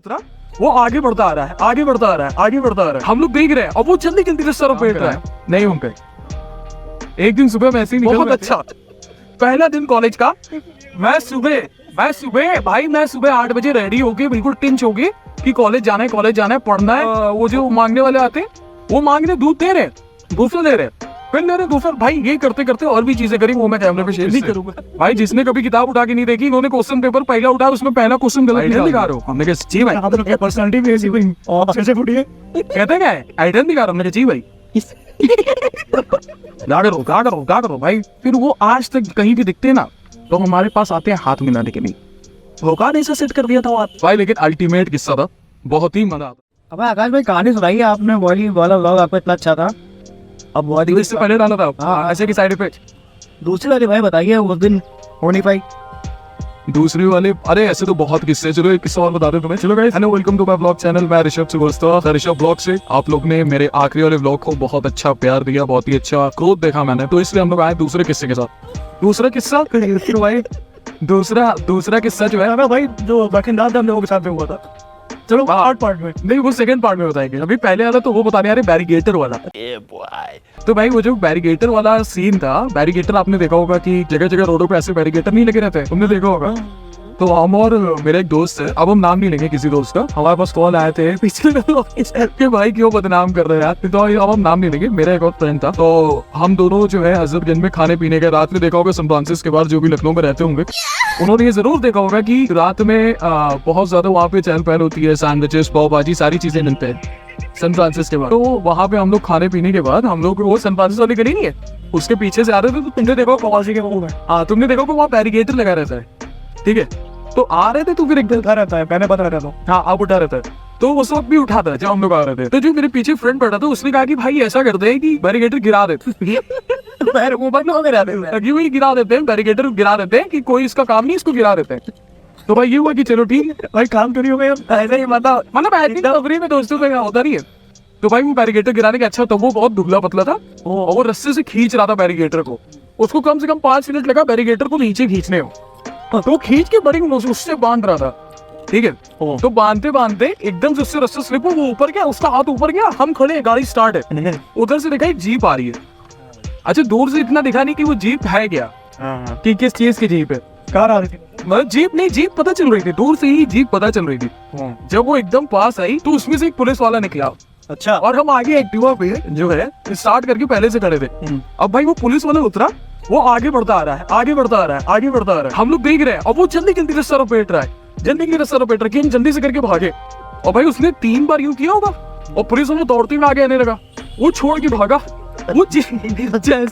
उतरा, वो आगे बढ़ता आ रहा है, आगे बढ़ता आ रहा है, आगे बढ़ता आ रहा है। हम लोग देख रहे हैं और वो जल्दी जल्दी से सर पेट रहा है। नहीं होंगे। एक दिन सुबह मैं ऐसे ही निकल बहुत अच्छा पहला दिन कॉलेज का। मैं सुबह भाई मैं सुबह 8 बजे रेडी होके बिल्कुल टिंच होके कि कॉलेज जाना है, पढ़ना है। वो जो मांगने वाले आते हैं वो मांगने दूध दे रहे, दूसरा दे रहे, फिर ले रहे दूसरा। भाई ये करते करते और भी चीजें करी, वो मैं कैमरे पे शेयर नहीं करूंगा। भाई जिसने कभी किताब उठा के नहीं देखी, इन्होंने क्वेश्चन पेपर पहला उठाया, उसमें पहला क्वेश्चन गलत नहीं दिखा रहे हो। हमने कहा जी भाई पर्सनालिटी भी ऐसी हुई और कैसे फूटी है, कहते क्या है आइडन दिखा रहा। हमने कहा जी भाई गा करो भाई। फिर वो आज तक कहीं भी दिखते ना तो हमारे पास आते हैं हाथ मिलाने के लिए। भोकान ऐसा सेट कर दिया था भाई, लेकिन अल्टीमेट किस्सा था, बहुत ही मजा आता। अब आकाश भाई कहानी सुनाइए आपने, वही वाला व्लॉग आपका इतना अच्छा था। अब बहुत इससे पहले डाला था ऐसे की साइड इफेक्ट। दूसरी वाली भाई बताइए, उस दिन हो नहीं पाई दूसरी वाले। अरे ऐसे तो बहुत किस्से, चलो एक किस्सा और बता दो तुम्हें। चलो guys, hello welcome to my blog channel. मैं ऋषभ श्रीवास्तव। ऋषभ ब्लॉग से आप लोग ने मेरे आखिरी वाले ब्लॉग को बहुत अच्छा प्यार दिया, बहुत ही अच्छा ग्रोथ देखा मैंने, तो इसलिए हम लोग आए दूसरे किस्से के साथ। दूसरा किस्सा भाई, दूसरा किस्सा जो है भाई, जो बाकिंदार हम लोगों के साथ में हुआ था। चलो पार्ट में नहीं, वो सेकंड पार्ट में बताएंगे। अभी पहले वाला तो वो बताने आ रहे बैरिगेटर वाला। तो भाई वो जो बैरिगेटर वाला सीन था, बैरिगेटर आपने देखा होगा कि जगह जगह रोडों पे ऐसे बैरिगेटर नहीं लगे रहते, तुमने देखा होगा। तो हम और मेरे एक दोस्त है, अब हम नाम नहीं लेंगे किसी दोस्त का, हमारे पास कॉल आए थे पिछले के भाई क्यों बदनाम कर रहे हैं यार, तो अब हम नाम नहीं लेंगे। मेरा एक और फ्रेंड था, तो हम दोनों जो है हजरतगंज में खाने पीने के, रात में देखा होगा सन फ्रांसिस के बाद जो भी लखनऊ में रहते होंगे उन्होंने ये जरूर देखा होगा कि रात में बहुत ज्यादा वहाँ पे चहल पहल होती है, सैंडविचेस, पाव भाजी, सारी चीजें मिलते हैं सन फ्रांसिस के बाद। तो वहाँ पे हम लोग खाने पीने के बाद, हम लोग वो सन फ्रांसिस वाली गली नहीं है उसके पीछे से आ रहे थे, तो तुमने देखा कवासी के मुंह में, हाँ तुमने देखा वहाँ बैरिगेटर लगा रहता है, ठीक है। तो आ रहे थे तो फिर एकदम उठा रहता है, मैंने पता रहता हूँ, हाँ आप उठा रहता है। तो उस वक्त भी उठा था जब हम लोग आ रहे थे। तो जो मेरे पीछे फ्रेंड बैठा था उसने कहा कि भाई ऐसा करते हैं कि बैरिगेटर गिरा देते गिरा देते हैं, बैरिगेटर गिरा देते हैं कि कोई इसका काम नहीं, इसको गिरा देते हैं। तो भाई ये हुआ कि चलो ठीक है भाई काम करिए भाई, ऐसे ही मतलब में दोस्तों में होता नहीं है। तो भाई वो बैरिगेटर गिराने का अच्छा, तो वो बहुत दुबला पतला था और वो रस्से से खींच रहा था बैरिगेटर को। उसको कम से कम 5 मिनट लगा बैरिगेटर को नीचे खींचने को, तो खींच के बड़ी उससे बांध रहा था, ठीक है। तो बांधते बांधते एकदम से उससे रस्सा स्लिप हो, वो ऊपर गया, उसका हाथ ऊपर गया, हम खड़े, गाड़ी स्टार्ट है, उधर से देखा एक जीप आ रही है। अच्छा दूर से इतना दिखा नहीं कि वो जीप है क्या, कि किस चीज की जीप है, कार आ रही थी, मतलब जीप नहीं, जीप पता चल रही थी, दूर से ही जीप पता चल रही थी। जब वो एकदम पास आई तो उसमें से एक पुलिस वाला निकला। अच्छा, और हम आगे एक्टिवा पे जो है स्टार्ट करके पहले से खड़े थे। अब भाई वो पुलिस वाला उतरा, वो आगे बढ़ता आ रहा है, आगे बढ़ता आ रहा है, आगे बढ़ता आ रहा है। हम लोग देख रहे हैं और वो जल्दी जल्दी से सर पेट रहा है, जल्दी जल्दी सर पेट रहा है, जल्दी से करके भागे। और भाई उसने 3 बार यूं किया होगा और पुलिस वाला दौड़ते में आगे आने लगा। वो छोड़ के भागा, वो जैसे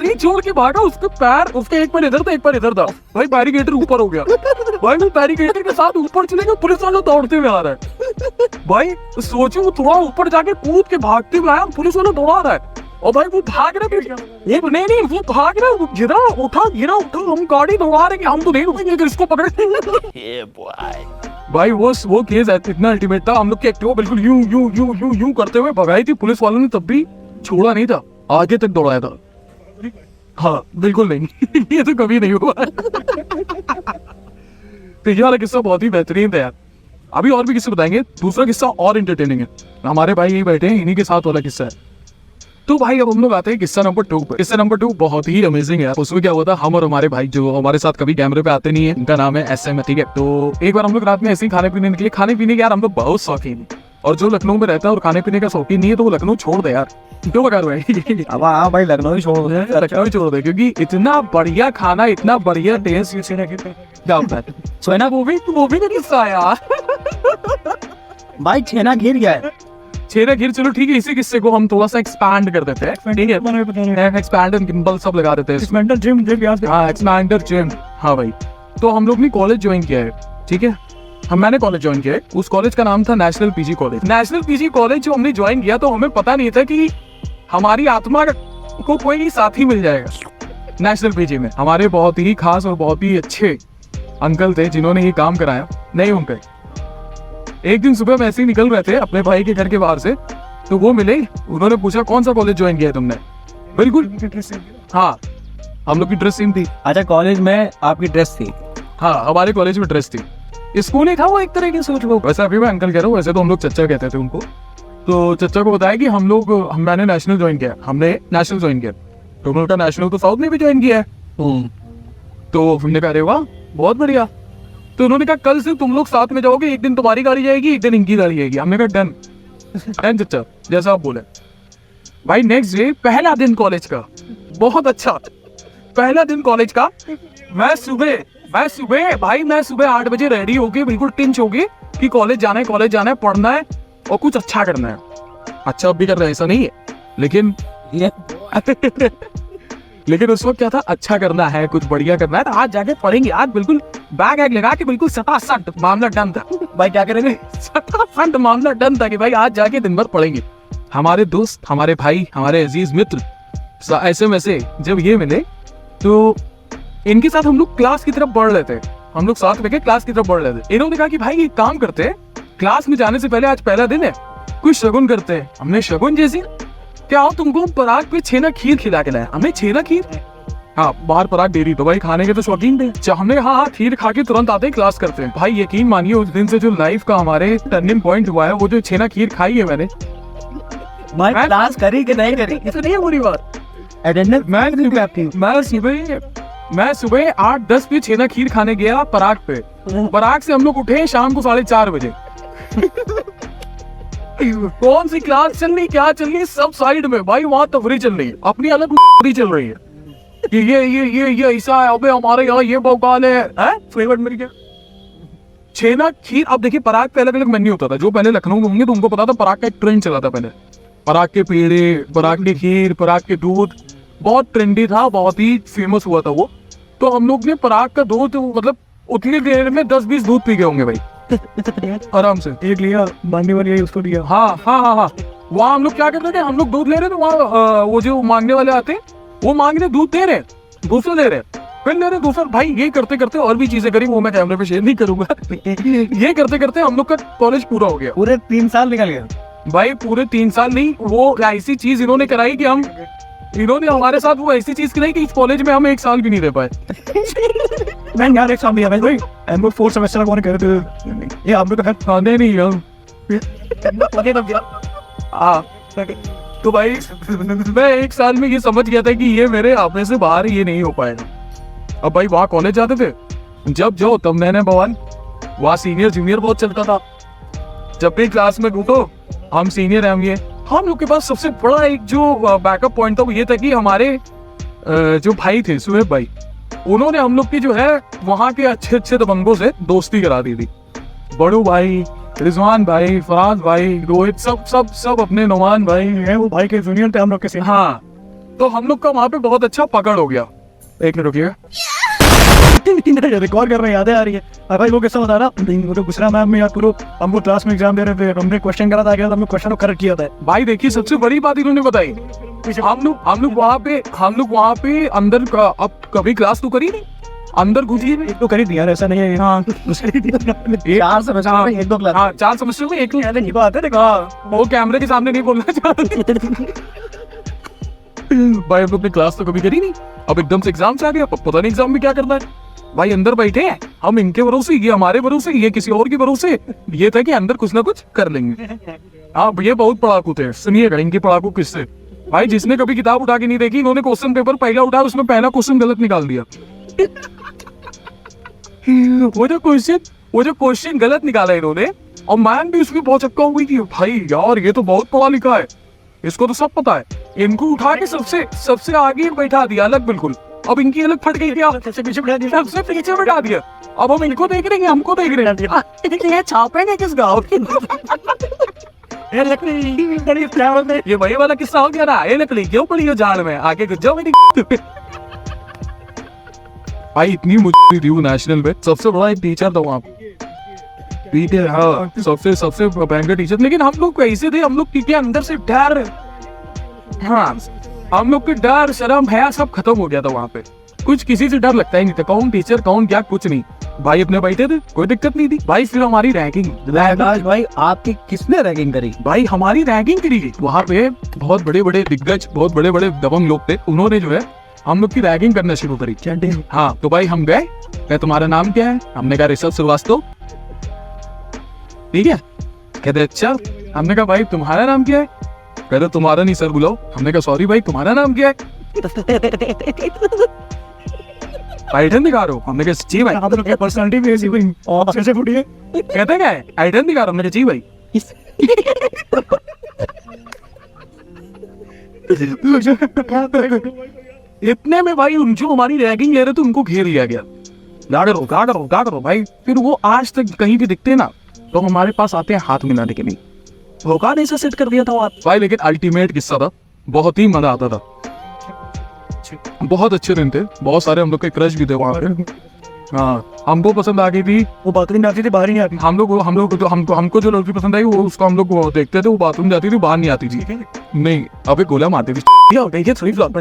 ही छोड़ के भागा, उसके पैर, उसका एक पैर इधर था, एक पैर इधर था। भाई बैरिगेटर ऊपर हो गया, भाई वो बैरिगेटर के साथ ऊपर चले गए, पुलिस वाला दौड़ते हुए आ रहा है। भाई सोचो वो थोड़ा ऊपर जाके कूद के भागते हुए आया, पुलिस वाला दौड़ा रहा है और भाई वो भाग रहा है, नहीं वो भाग रहा है, वो गिरा उठा, हम गाड़ी दौड़ा रहे कि हम तो नहीं रुकेंगे इसको पकड़े। भाई वो केस इतना अल्टीमेट था, हम लोग की एक्टिवा बिल्कुल यूं करते हुए भगाई थी, पुलिस वालों ने तब भी छोड़ा नहीं था, आगे तक दौड़ाया था। हाँ बिल्कुल नहीं ये तो कभी नहीं हुआ। तो ये वाला किस्सा बहुत ही बेहतरीन था यार। अभी और भी किस्से बताएंगे, दूसरा किस्सा और एंटरटेनिंग है, हमारे भाई यही बैठे हैं, इन्हीं के साथ वाला किस्सा है। तो भाई अब हम लोग आते हैं किस्सा नंबर 2 पर। किस्सा नंबर 2 बहुत ही अमेजिंग है। उसमें क्या हुआ था, हम और हमारे भाई जो हमारे साथ कभी कैमरे पे आते नहीं है, उनका नाम है SM, ठीक है। तो एक बार हम लोग रात में ऐसे ही खाने पीने निकले। खाने पीने के यार हम लोग बहुत शौकीन है, और जो लखनऊ में रहता है और खाने पीने का शौकीन नहीं है तो वो लखनऊ छोड़ दे यार, क्यों बता रहे भाई। अब हाँ भाई लखनऊ ही छोड़ दे, लखनऊ ही छोड़ दे, क्योंकि इतना बढ़िया खाना, इतना बढ़िया टेस्ट। सोना वो भी का किस्सा है यार। भाई छेना गिर गया है, छेना गिर, चलो ठीक है, इसी किस्से को हम थोड़ा सा एक्सपैंड कर देते हैं, ठीक है। एक्सपैंडर गिम्बल सब लगा देते हैं, एक्सपैंडर जिम, हाँ एक्सपैंडर जिम। हाँ भाई, तो हम लोग ने कॉलेज ज्वाइन किया है, ठीक है। मैंने कॉलेज ज्वाइन किया है, उस कॉलेज का नाम था national PG college. National PG college जो हमने ज्वाइन किया, तो हमें पता नहीं था कि हमारी आत्मा को कोई साथी मिल जाएगा नेशनल पीजी में। हमारे बहुत ही खास और बहुत ही अच्छे अंकल थे जिन्होंने ये काम कराया। नहीं होंगे, एक दिन सुबह में ऐसे ही निकल रहे थे अपने भाई के घर के बाहर से, तो वो मिले, उन्होंने पूछा कौन सा कॉलेज ज्वाइन किया है तुमने। बिल्कुल हाँ, हम लोग की ड्रेस सेम थी। अच्छा कॉलेज में आपकी ड्रेस थी? हाँ हमारे कॉलेज में ड्रेस थी। स्कूल ही था वो एक तरह की, सोच लो। वैसे अभी मैं अंकल कह रहा हूँ, वैसे तो हम लोग चच्चा कहते थे उनको। तो चच्चा को बताया कि मैंने नेशनल ज्वाइन किया, हमने नेशनल ज्वाइन किया। तो उन्होंने कहा नेशनल तो साउथ में भी ज्वाइन किया है। तो हमने कहा अरे वाह बहुत बढ़िया। तो उन्होंने कहा कल से तुम लोग साथ में जाओगे, एक दिन तुम्हारी गाड़ी जाएगी, एक दिन इनकी गाड़ी जाएगी। हमने कहा डन डन चच्चा, जैसा आप बोले। भाई नेक्स्ट डे पहला दिन कॉलेज का, बहुत अच्छा पहला दिन कॉलेज का। मैं सुबह भाई मैं सुबह 8 बजे रेडी होके बिल्कुल टिंच होके कि कॉलेज जाना है, पढ़ना है और कुछ अच्छा करना है। अच्छा अब भी कर रहे हैं, ऐसा नहीं है, लेकिन लेकिन उस वक्त क्या था, अच्छा करना है, कुछ बढ़िया करना है, तो आज जाके पढ़ेंगे। आज बिल्कुल बैग लगा के बिल्कुल सटासट मामला डन था। भाई क्या करेंगे, सटासट मामला डन था कि भाई आज जाके दिन भर पढ़ेंगे। हमारे दोस्त, हमारे भाई, हमारे अजीज मित्र ऐसे में से जब ये मिले तो इनके साथ हम लोग क्लास की तरफ बढ़ रहे थे। हम लोग साथ में क्लास की तरफ बढ़ रहे थे। इन्होंने कहा कि भाई एक काम करते हैं, क्लास में जाने से पहले आज पहला दिन है, कुछ शगुन करते हैं। हमने शगुन जैसी, क्या हो तुमको पराग पे छेना खीर खिला के लाया। हमने छेना खीर, हाँ बाहर पराग डेरी, तो भाई खाने के तो शौकीन थे। हमने हाँ खीर खा के तुरंत आते ही क्लास करते हैं। भाई यकीन मानिए उस दिन से जो लाइफ का हमारे टर्निंग पॉइंट हुआ है, वो जो छेना खीर खाई है मैंने। क्लास करी कि नहीं करी, ये नहीं है बुरी बात। अटेंडेंस मैं सुबह 8-10 पे छेना खीर खाने गया पराग पे। पराग से हम लोग उठे शाम को 4:30 बजे। कौन सी क्लास चल रही, क्या चल रही, सब साइड में भाई, वहां तफरी चल रही है, अपनी अलग तफरी चल रही है कि ये ऐसा है, अबे हमारे यहाँ ये बवाल है फेवरेट मेरी क्या छेना खीर। अब देखिए पराग पे अलग अलग मेन्यू होता था। जो पहले लखनऊ में होंगे तो उनको पता था पराग का एक ट्रेंड चला था पहले, पराग के पेड़े, पराग की खीर, पराग के दूध, बहुत ट्रेंडी था, बहुत ही फेमस हुआ था वो। तो हम लोग ने पराग का दूध मतलब उतनी देर में 10-20 दूध पी गए होंगे भाई आराम से। एक लिया मांगने वाली उसको दिया। हाँ। वहाँ हम लोग क्या करते थे, हम लोग दूध ले रहे थे, वहाँ वो जो मांगने वाले आते हैं वो मांगने दूध दे रहे, दूसरा दे रहे, फिर ले रहे दूसरा। भाई ये करते करते और भी चीजें करी, वो मैं कैमरे पे शेयर नहीं करूंगा। ये करते करते हम लोग का कॉलेज पूरा हो गया। पूरे 3 साल निकल गया भाई, पूरे 3 साल नहीं, वो ऐसी चीज इन्होंने कराई कि इन्होंने हमारे साथ वो ऐसी चीज कराई कि इस कॉलेज में हम 1 साल भी नहीं रह पाए। मैं यार एक साल दिया भाई, एमबो 4 सेमेस्टर कौन कर रहे थे ये हम लोग तो खाने नहीं हम। तो भाई मैं 1 साल में ये समझ गया था कि ये मेरे आपने से बाहर ये नहीं हो पाएगा। अब भाई वहाँ कॉलेज जाते थे, जब जाओ तब नए भगवान, वहाँ सीनियर जूनियर बहुत चलता था। जब भी क्लास में घूमो हम सीनियर हैं, ये हम लोग के पास सबसे बड़ा एक जो बैकअप पॉइंट था वो ये था कि हमारे जो भाई थे सुहेब भाई, उन्होंने हम लोग की जो है वहाँ के अच्छे दबंगों से दोस्ती करा दी थी। बड़ू भाई, रिजवान भाई, फराज भाई, रोहित, सब अपने नौमान भाई हैं, वो भाई के जूनियर थे हम लोग के। हाँ, तो हम लोग का वहाँ पे बहुत अच्छा पकड़ हो गया। एक मिनट रुकिएगा, रिकॉर्ड कर रहे हैं, यादें आ रही है। भाई वो कैसा बता रहा, गुजरा मैम में याद करो, हमको क्लास में एग्जाम दे रहे थे, हमने क्वेश्चन करा था, हमने क्वेश्चन को करेक्ट किया था। भाई देखिए सबसे बड़ी बात इन्होंने बताई, हम लोग वहाँ पे अंदर का, अब कभी क्लास तो करी नहीं, अंदर घुसी तो करी थी यार, ऐसा नहीं है। हाँ 4 सेमेस्टर में 1-2 क्लास। हाँ 4 सेमेस्टर में 1 बात है। वो कैमरे के सामने नहीं बोलना चाहते। भाई हम लोग ने क्लास तो कभी करी नहीं, अब एकदम से एग्जाम से आ गया, पता नहीं एग्जाम में क्या करना है। भाई अंदर बैठे हैं हम, इनके भरोसे, ये हमारे भरोसे, ये किसी और के भरोसे। ये था कि अंदर कुछ ना कुछ कर लेंगे। हाँ ये बहुत पढ़ाकू थे, सुनिएगा इनके पढ़ाकू किससे। भाई जिसने कभी किताब उठा के नहीं देखी, इन्होंने क्वेश्चन पेपर पहला उठाया, उसमें पहला क्वेश्चन गलत निकाल दिया। वो जो क्वेश्चन गलत निकाला इन्होंने, और मैम भी उसमें बहुत चक्का हुई थी। भाई यार ये तो बहुत पढ़ा लिखा है, इसको तो सब पता है। इनको उठा के सबसे आगे बैठा दिया अलग, बिल्कुल। अब इनकी अलग फट गई थी, सबसे पीछे बैठा दिया। अब हम इनको देख रहे हैं, हमको देख रहे हैं, छापेंगे किस गाँव की। ये वही वाला किस्सा हो गया ना, ये लकड़ी क्यों पड़ी हो जाड़ में, आगे गुजो मेरी। भाई इतनी मुझे थी नेशनल में, सबसे बड़ा एक टीचर था वहाँ पे। हाँ सबसे भयंकर टीचर। लेकिन हम लोग कैसे थे, हम लोग क्योंकि अंदर से डर, हाँ हम लोग के डर शर्म है सब खत्म हो गया था वहाँ पे। कुछ किसी से डर लगता ही नहीं था, कौन टीचर कौन क्या कुछ नहीं। भाई अपने बैठे थे, कोई दिक्कत नहीं थी। भाई फिर हमारी रैगिंग, भाई आपकी किसने रैगिंग करी? भाई हमारी रैगिंग करी गई। वहाँ पे बहुत बड़े बड़े दिग्गज, बहुत बड़े बड़े दबंग लोग थे, उन्होंने जो है हम लोग की रैगिंग करना शुरू करी। हाँ तो भाई हम गए, तुम्हारा नाम क्या है? हमने कहा ऋषभ श्रीवास्तव। ठीक है। कहते अच्छा। हमने कहा भाई तुम्हारा नाम क्या है? कह रहे तुम्हारा नहीं सर बुलाओ। हमने कहा सॉरी भाई तुम्हारा नाम क्या है? आइटन दिखा रहे हो? हमने कहा जी भाई। आप लोग पर्सनालिटी भी ऐसी हुई और कैसे फूटी है? कहते क्या है आइटन दिखा रहे हो? हमने कहा जी भाई। इतने में भाई उन जो हमारी रैगिंग ले रहे थे उनको घेर लिया गया। गा करो भाई। फिर वो आज तक कहीं भी दिखते ना तो हमारे पास आते हैं हाथ मिलाने के लिए। भोकाल ऐसा सेट कर दिया था आप भाई लेकिन अल्टीमेट किस्सा था, बहुत ही मजा आता था। बहुत अच्छे दिन थे, बहुत सारे हम लोग के क्रश भी थे वहाँ पे। हाँ हमको पसंद आ गई थी वो बाथरूम में आती थी बाहर ही नहीं आती। हमको जो लड़की पसंद आई वो उसको हम लोग वो देखते थे, वो बाथरूम जाती थी बाहर नहीं आती थी। नहीं अबे गोला मारती थी। थ्री फ्लॉर पे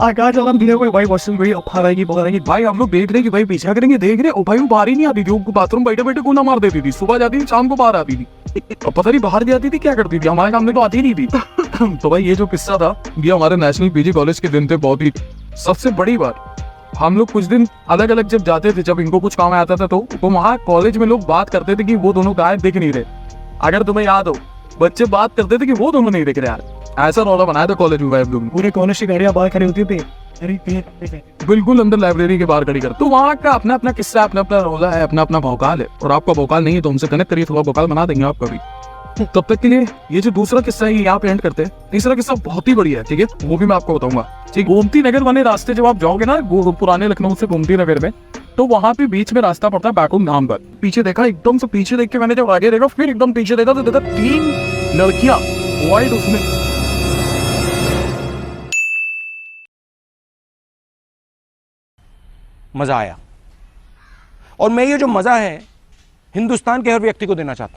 कहा चला बिना कोई भाई वॉशरूम गई अब हारेगी बहुत आएगी। भाई हम लोग देख रहे कि भाई पीछा करेंगे, देख रहे ओ भाई वो बाहर ही नहीं आती थी। वो बाथरूम बैठे बैठे गोला मार देती थी। सुबह जाती थी शाम को बाहर आती थी। अब पता नहीं बाहर भी आती थी क्या करती थी, हमारे सामने तो आती नहीं थी। तो भाई ये जो किस्सा था ये हमारे नेशनल पीजी कॉलेज के दिन थे। बहुत ही सबसे बड़ी बात, हम लोग कुछ दिन अलग अलग जब जाते थे, जब इनको कुछ काम आता था तो वहाँ कॉलेज में लोग बात करते थे कि वो दोनों गायब दिख नहीं रहे। अगर तुम्हें याद हो बच्चे बात करते थे कि वो दोनों नहीं दिख रहे यार। ऐसा रौला बनाया था कॉलेज में भाई हम लोग। पूरे कॉलेज की गाड़ियां बाहर खड़ी होती थी बिल्कुल अंदर लाइब्रेरी के बाहर खड़ी कर। तो वहाँ का अपना अपना किस्सा, अपना अपना रोला है, अपना अपना भौकाल है। और आपका भौकाल नहीं है तो हमसे कनेक्ट करिए, थोड़ा भौकाल बना देंगे आपका भी। तब तक के लिए ये जो दूसरा किस्सा है ये यहाँ पे एंड करते हैं। तीसरा किस्सा बहुत ही बढ़िया है, ठीक है, वो भी मैं आपको बताऊंगा। ठीक, गोमती नगर वाले रास्ते जब आप जाओगे ना पुराने लखनऊ से गोमती नगर में, तो वहाँ पे बीच में रास्ता पड़ता है बैकुम धाम का। पीछे देखा, एकदम से पीछे देख के मैंने जब आगे देखा, फिर एकदम पीछे देखा तो देखा 3 लड़कियां वाइट उसमें। मजा आया और मैं ये जो मजा है हिंदुस्तान के हर व्यक्ति को देना चाहता हूं।